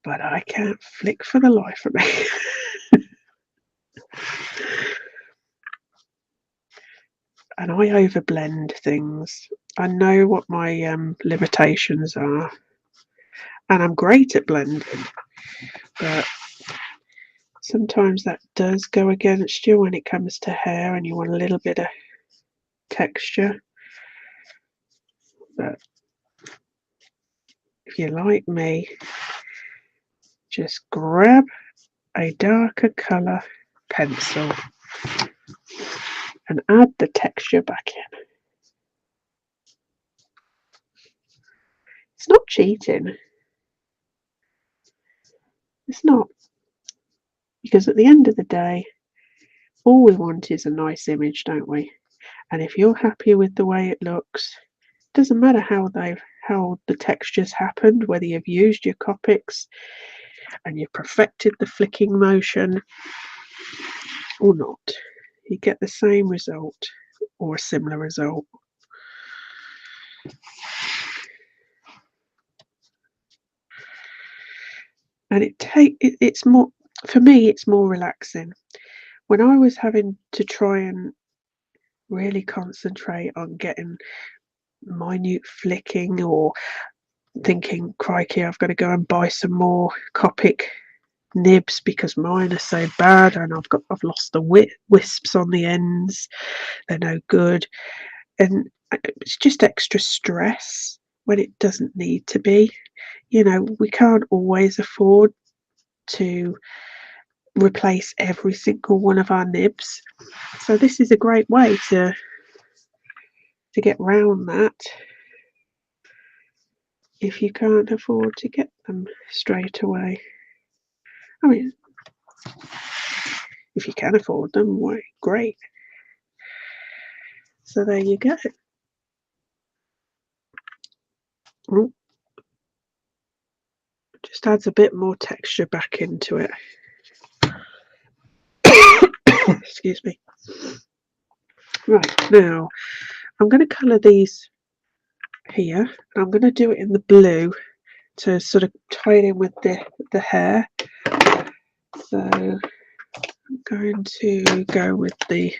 but I can't flick for the life of me. And I overblend things. I know what my limitations are, and I'm great at blending, but sometimes that does go against you when it comes to hair and you want a little bit of texture. But if you're like me, just grab a darker colour pencil and add the texture back in. It's not cheating. It's not. Because at the end of the day, all we want is a nice image, don't we? And if you're happy with the way it looks, it doesn't matter how the textures happened, whether you've used your Copics and you've perfected the flicking motion or not. You get the same result or a similar result. And it's more, for me, it's more relaxing. When I was having to try and really concentrate on getting minute flicking, or thinking, crikey, I've got to go and buy some more Copic nibs because mine are so bad, and I've lost the wisps on the ends, they're no good, and it's just extra stress when it doesn't need to be. We can't always afford to replace every single one of our nibs, so this is a great way to get round that if you can't afford to get them straight away. I mean, if you can afford them, why, great. So there you go. Ooh. Just adds a bit more texture back into it. Excuse me. Right, now I'm going to colour these here. I'm going to do it in the blue to sort of tie it in with the hair. So I'm going to go with the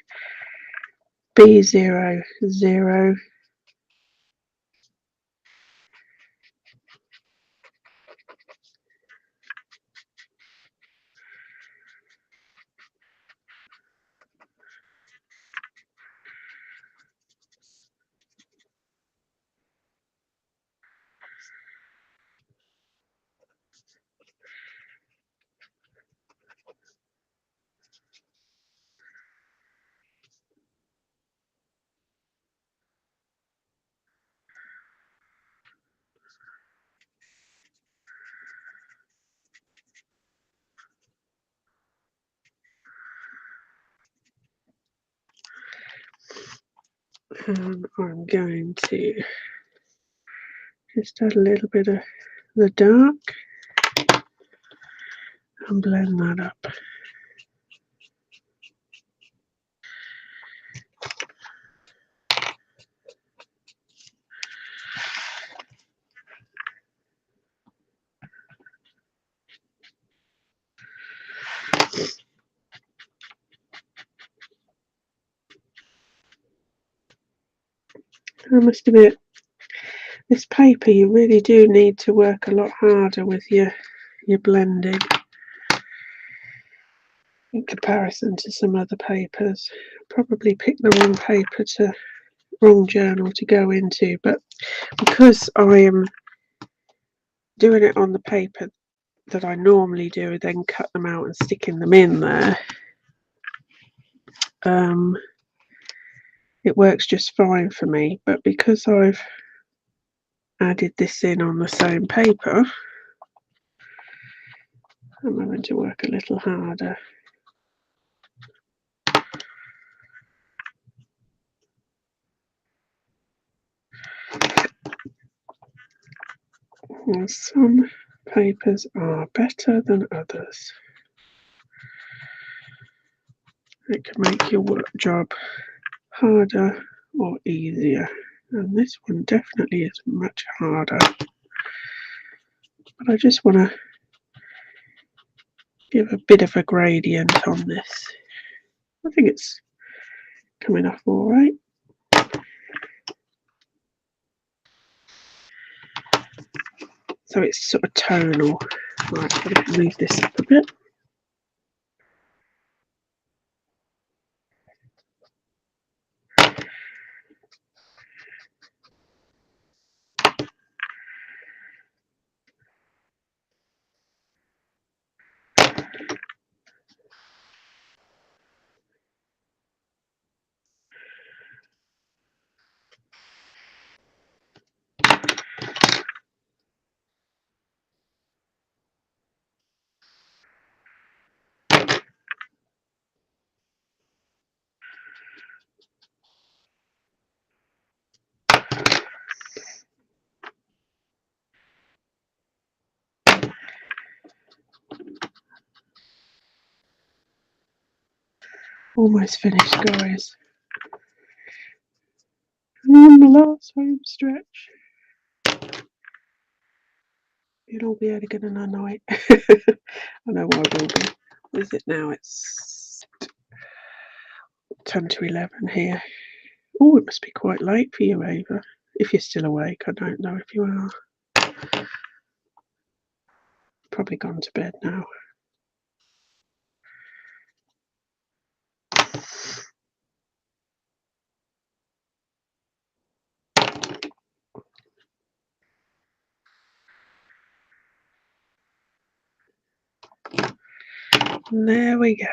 B00. And I'm going to just add a little bit of the dark and blend that up. I must admit, this paper you really do need to work a lot harder with your blending in comparison to some other papers. Probably picked the wrong journal to go into, but because I am doing it on the paper that I normally do, then cut them out and sticking them in there, it works just fine for me. But because I've added this in on the same paper, I'm having to work a little harder. And some papers are better than others. It can make your work job harder or easier, and this one definitely is much harder. But I just want to give a bit of a gradient on this. I think it's coming off all right. So it's sort of tonal. Right, I'm going to move this up a bit. Almost finished, guys. And on the last home stretch, you'll all be able to get an night. I know I will be. What is it now? It's 10 to 11 here. Oh, it must be quite late for you, Ava. If you're still awake, I don't know if you are. Probably gone to bed now. And there we go.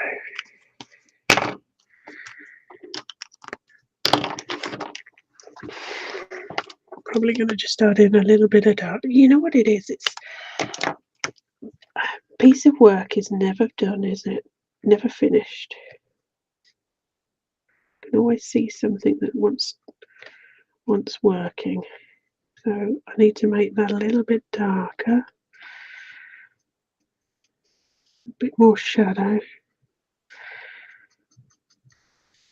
Probably going to just add in a little bit of dark. You know what it is? It's a piece of work is never done, is it? Never finished. can always see something that wants working. So I need to make that a little bit darker, a bit more shadow.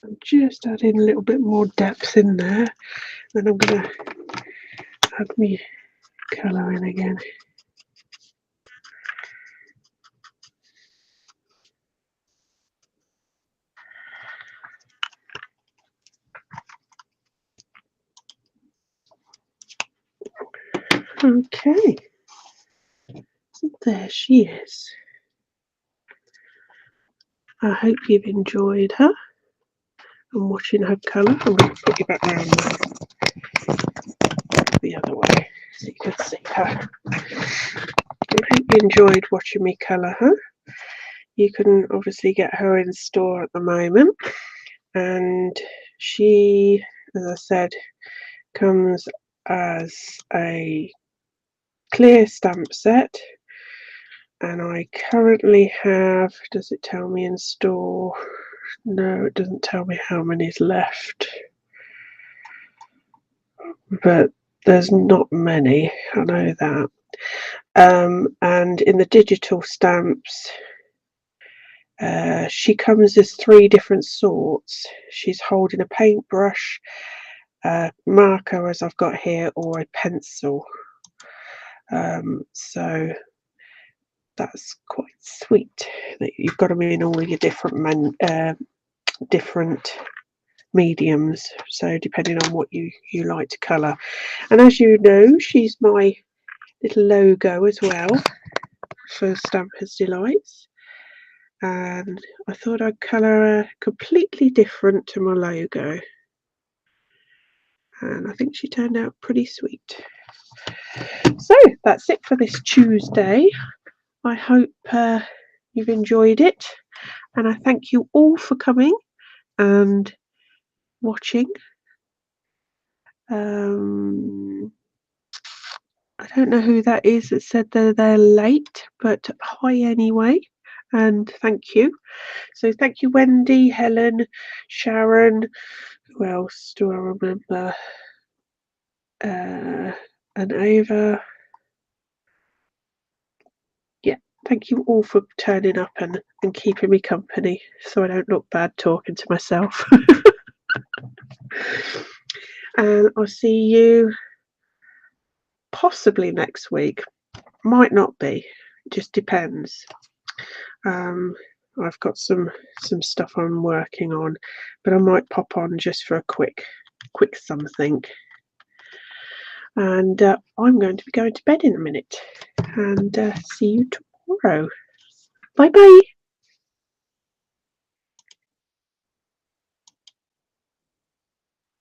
I'm just adding a little bit more depth in there. Then I'm going to add my colour in again. Okay, so there she is. I hope you've enjoyed her and watching her colour. I'm going to put you back round the other way so you can see her. I hope you enjoyed watching me colour her. You can obviously get her in store at the moment, and she, as I said, comes as a clear stamp set, and I currently have, does it tell me in store? No, it doesn't tell me how many's left, but there's not many, I know that. And in the digital stamps, she comes as 3 different sorts. She's holding a paintbrush, a marker as I've got here, or a pencil. So that's quite sweet that you've got them in all your different different mediums, so depending on what you like to colour. And as you know, she's my little logo as well for Stampers Delights, and I thought I'd colour her completely different to my logo, and I think she turned out pretty sweet. So that's it for this Tuesday. I hope you've enjoyed it, and I thank you all for coming and watching. I don't know who that is that said they're late, but hi anyway, and thank you. So thank you, Wendy, Helen, Sharon, who else do I remember? And Ava. Yeah, thank you all for turning up and keeping me company so I don't look bad talking to myself. And I'll see you possibly next week. Might not be, just depends. I've got some stuff I'm working on, but I might pop on just for a quick something. And I'm going to be going to bed in a minute, and see you tomorrow. Bye bye.